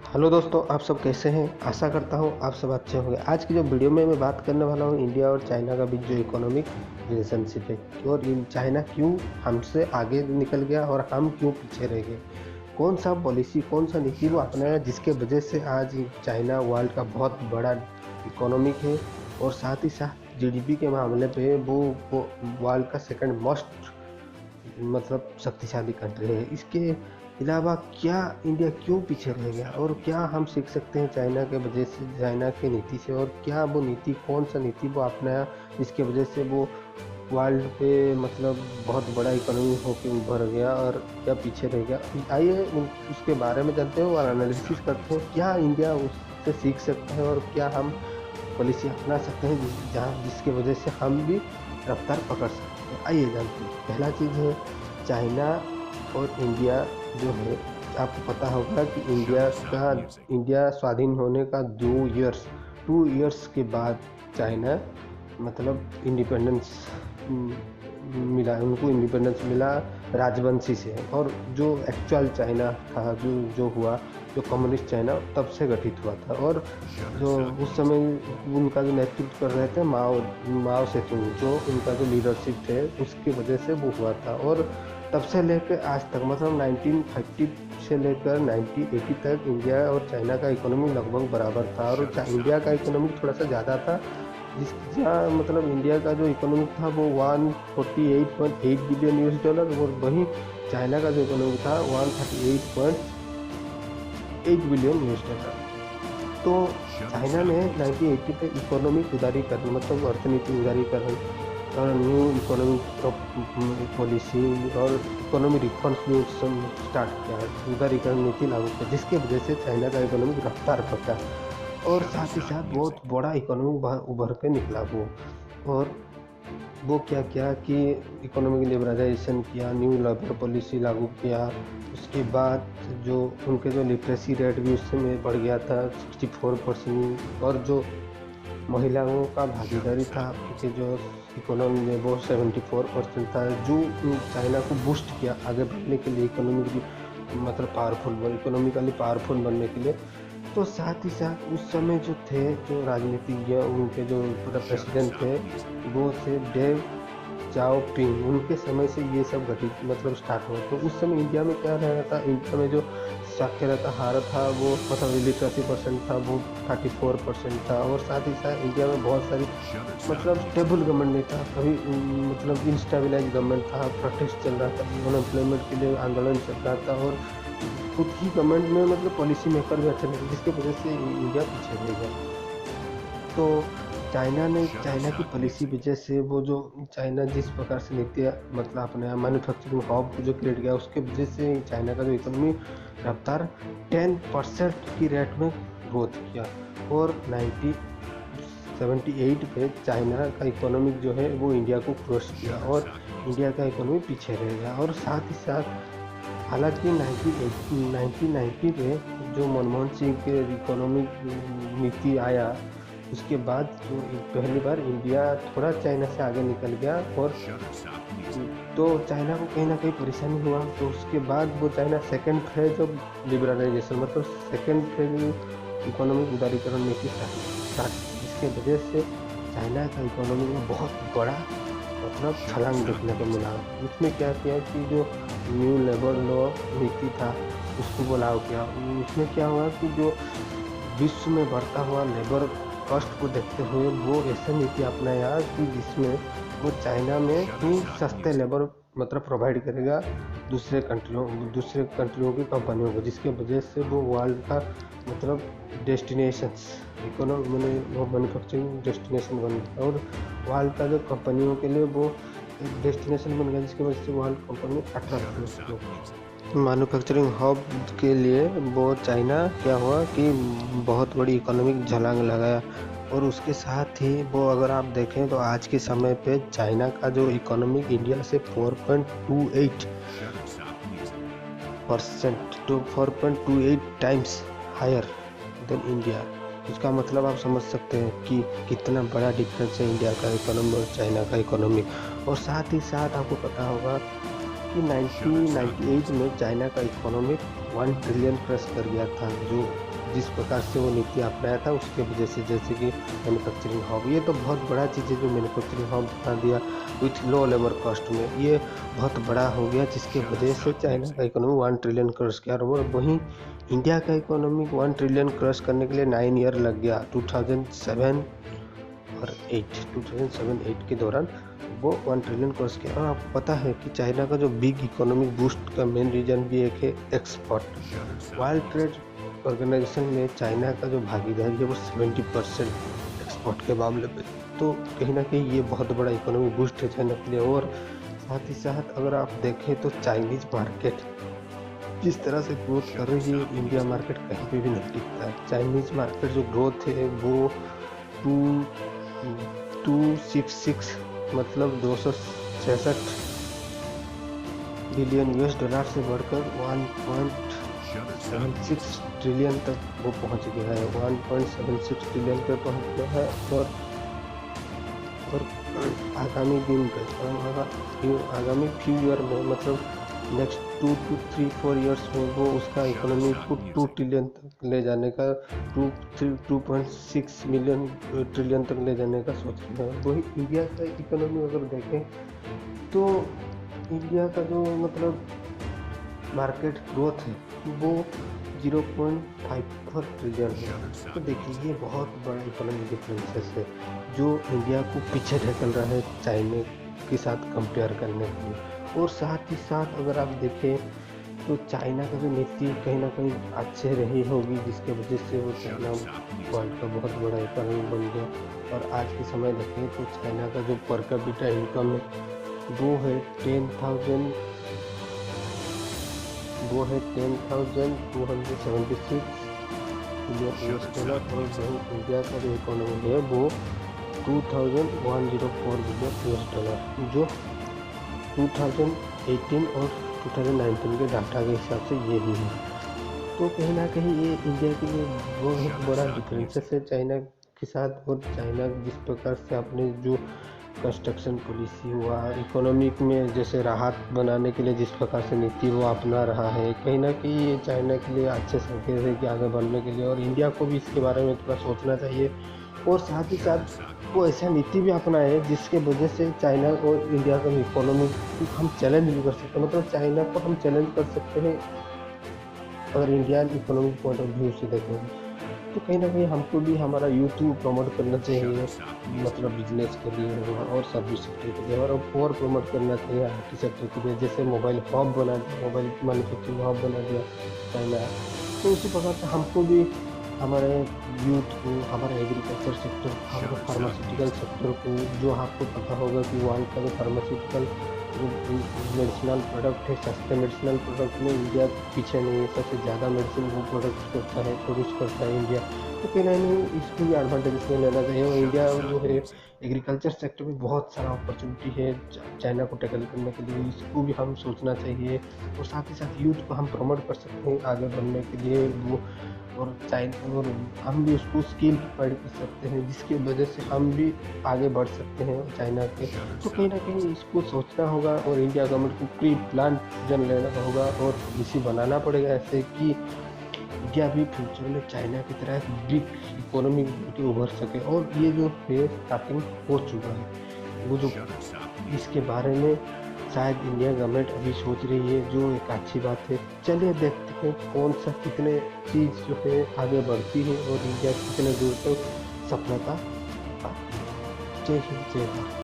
Hello दोस्तों, आप सब कैसे हैं। आशा करता हूं आप सब अच्छे होंगे। आज की जो वीडियो में मैं बात करने वाला हूं इंडिया और चाइना का बीच जो इकोनॉमिक रिलेशनशिप है और इन चाइना क्यों हमसे आगे निकल गया और हम क्यों पीछे रह गए। कौन सा पॉलिसी, कौन सा नीति वो अपनाया जिसके वजह से आज चाइना वर्ल्ड का बहुत बड़ा इकोनॉमिक है और साथ ही साथ जीडीपी के मामले पे वो वर्ल्ड का सेकंड मोस्ट शक्तिशाली कंट्री है। इसके अलावा क्या इंडिया क्यों पीछे रह गया और क्या हम सीख सकते हैं चाइना के वजह से, चाइना की नीति से, और क्या वो नीति, कौन सा नीति वो अपनाया जिसके वजह से वो वर्ल्ड पे बहुत बड़ा इकोनॉमी होकर उभर गया और क्या पीछे रह गया। आइए उसके बारे में जानते हैं और एनालिसिस करते हैं क्या इंडिया उससे सीख सकता है और क्या हम पॉलिसी अपना सकते हैं जिसकी वजह से हम भी रफ्तार पकड़ सकते हैं। आइए जानते हैं। पहला चीज़ है चाइना और इंडिया जो है। आपको पता होगा कि इंडिया स्वाधीन होने का 2 इयर्स के बाद चाइना इंडिपेंडेंस मिला, उनको इंडिपेंडेंस मिला राजवंशी से। और जो एक्चुअल चाइना था, जो हुआ, जो कम्युनिस्ट चाइना तब से गठित हुआ था। और जो उस समय उनका जो नेतृत्व कर रहे थे माओ सेतुंग, जो उनका जो लीडरशिप थे उसकी वजह से वो हुआ था। और तब से लेकर आज तक 1930 से लेकर 1980 तक इंडिया और चाइना का इकोनॉमी लगभग बराबर था। और इंडिया का इकोनॉमी थोड़ा सा ज़्यादा था, जहाँ इंडिया का जो इकोनॉमी था वो 148.8 बिलियन यूएस डॉलर, और वहीं चाइना का जो इकोनॉमी था 138.8 बिलियन यूएस डॉलर। तो चाइना ने 1980 पे इकोनॉमिक उदारीकरण अर्थनीति उदारीकरण और न्यू इकोनॉमिक पॉलिसी और इकोनॉमिक रिफॉर्म्स भी स्टार्ट किया, उदारीकरण नीति लागू किया, जिसके वजह से चाइना का इकोनॉमिक रफ्तार पकड़ा और साथ ही साथ बहुत बड़ा इकोनॉमी उभर के निकला वो। और वो क्या किया कि इकोनॉमिक लिबरलाइजेशन किया, न्यू लेबर पॉलिसी लागू किया। उसके बाद जो उनके जो लिटरेसी रेट भी उस समय बढ़ गया था 64%, और जो महिलाओं का भागीदारी था उनके जो इकोनॉमी में वो 74% था, जो चाइना को बूस्ट किया आगे बढ़ने के लिए, इकोनॉमिकली पावरफुल बनने के लिए। तो साथ ही साथ उस समय जो थे, जो राजनीतिज्ञ, उनके जो प्रेसिडेंट थे वो थे डेव जाओपिंग, उनके समय से ये सब घटित स्टार्ट हुआ। तो उस समय इंडिया में क्या रहा था, इंडिया में जो साक्षरता हार था वो लिटरेसी परसेंट था वो 34% था। और साथ ही साथ इंडिया में बहुत सारी स्टेबल गवर्नमेंट नहीं था, कभी इनस्टेबलाइज गवर्नमेंट था, प्रोटेस्ट चल रहा था, अनएम्प्लॉयमेंट के लिए आंदोलन चल रहा था, और खुद की गवर्नमेंट में पॉलिसी मेकर भी अच्छे नहीं थे, जिसकी वजह से इंडिया पीछे रह गया। तो चाइना की पॉलिसी वजह से वो जो चाइना जिस प्रकार से नीतियाँ अपने मैन्युफैक्चरिंग हब जो क्रिएट किया, उसके वजह से चाइना का जो इकोनॉमी रफ्तार 10% की रेट में ग्रोथ किया। और 1978 पे चाइना का इकोनॉमिक जो है वो इंडिया को क्रॉस किया और इंडिया का इकोनॉमी पीछे रह गया। और साथ ही साथ हालांकि 1990 पे जो मनमोहन सिंह के इकोनॉमिक नीति आया, उसके बाद जो पहली बार इंडिया थोड़ा चाइना से आगे निकल गया, और तो चाइना को कहीं ना कहीं परेशानी हुआ। तो उसके बाद वो China second phase of liberalisation second phase economic उदारीकरण नीति स्टार्ट, जिसके वजह से चाइना का इकोनॉमी में बहुत बड़ा छलांग देखने को मिला। उसमें क्या किया कि जो न्यू लेबर लॉ नीति था उसको वो लागू किया। उसमें क्या हुआ कि जो विश्व में बढ़ता हुआ लेबर कॉस्ट को देखते हुए वो ऐसे नीति अपनाया कि जिसमें वो चाइना में ही सस्ते लेबर प्रोवाइड करेगा दूसरे कंट्रियों की कंपनियों को, जिसके वजह से वो वर्ल्ड का डेस्टिनेशंस वो मैन्युफैक्चरिंग डेस्टिनेशन बन गया और वर्ल्ड का जो कंपनियों के लिए वो एक डेस्टिनेशन बन गया, जिसकी वजह से world company attract manufacturing hub के लिए वो चाइना क्या हुआ कि बहुत बड़ी इकोनॉमिक छलांग लगाया। और उसके साथ ही वो अगर आप देखें तो आज के समय पे चाइना का जो इकोनॉमिक इंडिया से 4.28 टाइम्स हायर देन इंडिया। इसका मतलब आप समझ सकते हैं कि कितना बड़ा डिफरेंस है इंडिया का इकोनॉमी और चाइना का इकोनॉमी। और साथ ही साथ आपको पता होगा कि 1998 में चाइना का इकोनॉमी 1 ट्रिलियन क्रॉस कर गया था, जो जिस प्रकार से वो नीति अपनाया था उसके वजह से, जैसे कि मैन्युफैक्चरिंग हब, ये तो बहुत बड़ा चीज़ है जो मैन्युफैक्चरिंग हब बना दिया विथ लो लेबर कॉस्ट में, ये बहुत बड़ा हो गया जिसके वजह से चाइना का इकोनॉमी 1 ट्रिलियन क्रॉस किया। और वहीं इंडिया का इकोनॉमी 1 ट्रिलियन क्रॉस करने के लिए 9 ईयर लग गया। 2007-8 के दौरान वो 1 ट्रिलियन क्रॉस किया। और आपको पता है कि चाइना का जो बिग इकोनॉमिक बूस्ट का मेन रीजन भी एक है एक्सपोर्ट। वर्ल्ड ट्रेड ऑर्गेनाइजेशन में चाइना का जो भागीदारी है वो 70% एक्सपोर्ट के मामले पे, तो कहीं ना कहीं ये बहुत बड़ा इकोनॉमिक बूस्ट है चाइना के लिए। और साथ ही साथ अगर आप देखें तो चाइनीज मार्केट जिस तरह से ग्रोथ कर रही है, इंडिया मार्केट कहीं पे भी नहीं टिकता है। चाइनीज मार्केट जो ग्रोथ है वो 266 मतलब 266 बिलियन US डॉलर से बढ़कर 1.76 ट्रिलियन तक वो पहुंच गया है। 1.76 ट्रिलियन पे पहुंच गया है। और आगामी दिन पे आगामी फ्यू ईयर में मतलब नेक्स्ट 2 to 3-4 ईयर्स में वो उसका इकोनॉमी को 2 ट्रिलियन तक ले जाने का 2.6 मिलियन ट्रिलियन तक ले जाने का सोच रहे हैं। वही इंडिया का इकोनॉमी अगर देखें तो इंडिया का जो मतलब मार्केट ग्रोथ है वो 0.54 ट्रिलियन है। तो देखिए ये बहुत बड़ा इकोनॉमिक डिफरेंसेस है जो इंडिया को पीछे ढकेल रहा है चाइना के साथ कंपेयर करने के लिए। और साथ ही साथ अगर आप देखें तो चाइना का जो नीति कहीं ना कहीं अच्छे रही होगी जिसके वजह से वो चाइना वर्ल्ड का बहुत बड़ा इकोनॉमी बन गया। और आज के समय देखें तो चाइना का जो पर कैपिटा इनकम है वो है 10,276 मिलियन US डॉलर। और इंडिया का जो इकोनॉमी है वो 2,104 बिलियन US डॉलर, जो 2018 और 2019 के डाटा के हिसाब से ये ही है। तो कहीं ना कहीं ये इंडिया के लिए बहुत बड़ा डिफरेंसेस है चाइना के साथ। और चाइना जिस प्रकार से अपने जो कंस्ट्रक्शन पॉलिसी हुआ, इकोनॉमिक में जैसे राहत बनाने के लिए जिस प्रकार से नीति वो अपना रहा है, कहीं ना कहीं ये चाइना के लिए अच्छे संकेत है कि आगे बढ़ने के लिए। और इंडिया को भी इसके बारे में थोड़ा सोचना चाहिए। और साथ ही साथ वो ऐसा नीति भी अपनाए जिसके वजह से चाइना और इंडिया का इकोनॉमी हम चैलेंज भी कर सकते हैं। मतलब चाइना को हम चैलेंज कर सकते हैं अगर Indian economic point of view से देखें तो कहीं ना कहीं हमको भी हमारा यूट्यूब प्रमोट करना चाहिए, मतलब बिजनेस के लिए और सर्विस सेक्टर के लिए, और प्रमोट करना चाहिए IT सेक्टर के लिए। जैसे मोबाइल हब बना दिया, मोबाइल मैन्युफैक्चरिंग हब बना दिया चाइना, तो उसी प्रकार से हमको भी हमारे यूथ को, हमारे एग्रीकल्चर सेक्टर, हमारे फार्मास्यूटिकल सेक्टर को, जो आपको पता होगा कि वर्ल्ड का जो फार्मास्यूटिकल मेडिसिनल प्रोडक्ट है, सस्ते मेडिसिनल प्रोडक्ट में इंडिया पीछे नहीं है। सबसे ज़्यादा मेडिसिन वो प्रोडक्ट करता है, प्रोड्यूस करता है इंडिया। तो कहीं ना कहीं इसको भी एडवांटेज में लेना चाहिए। और इंडिया जो है एग्रीकल्चर सेक्टर में बहुत सारा अपॉर्चुनिटी है चाइना को टैकल करने के लिए, इसको भी हम सोचना चाहिए। और साथ ही साथ यूथ को हम प्रमोट कर सकते हैं आगे बढ़ने के लिए वो, और चाइना और हम भी उसको स्किल प्रोवाइड कर सकते हैं जिसकी वजह से हम भी आगे बढ़ सकते हैं चाइना के। तो कहीं ना कहीं इसको सोचना होगा और इंडिया गवर्नमेंट को प्री प्लान विजन लेना होगा और पॉलिसी बनाना पड़ेगा ऐसे कि इंडिया भी फ्यूचर में चाइना की तरह बिग इकोनॉमिक उभर सके। और ये जो है स्टार्टिंग हो चुका है वो जो, इसके बारे में शायद इंडिया गवर्नमेंट अभी सोच रही है, जो एक अच्छी बात है। चलिए देखते हैं कौन सा कितने चीज़ जो है आगे बढ़ती है और इंडिया कितने दूर तक सफलता पाती है। जय हिंद, जय भारत।